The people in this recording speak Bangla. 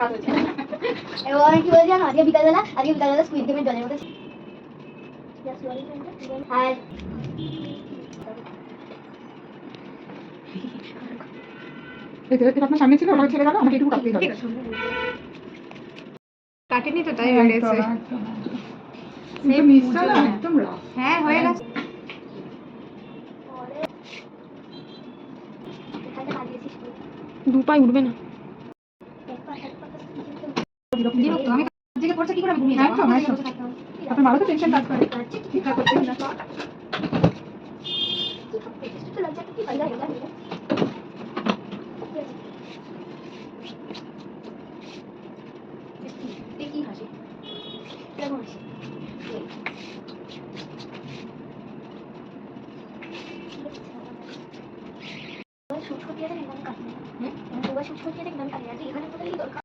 এবার আমি কি বলে জানো, আজকে বিকালবেলা স্কুইড গেমের জলের মধ্যে আর এটা আপনার সামনে ছিল, ওটা ছেড়ে গেল, আমাকে একটু কাটতেই হবে। কাটেনি তো, তাই হয়ে গেছে। সেই মিক্সটা না একদম রাফ। হ্যাঁ হয়ে গেছে। এখানে লাগিয়েছিস দু পায়ে উঠবে না। বিরক্ত আমি থেকে পড়ছে কি করে আমি ঘুমিয়ে হ্যাঁ তো হ্যাঁ তো আপনার মাথা তো টেনশন কাজ করে ঠিকঠাক করতে না। কি ফায়দা है কি হাসি কেমন হাসি সুচ করতে একদম কাটে না, সুচ করতে একদম কাটে না, এখানে কোথায় দরকার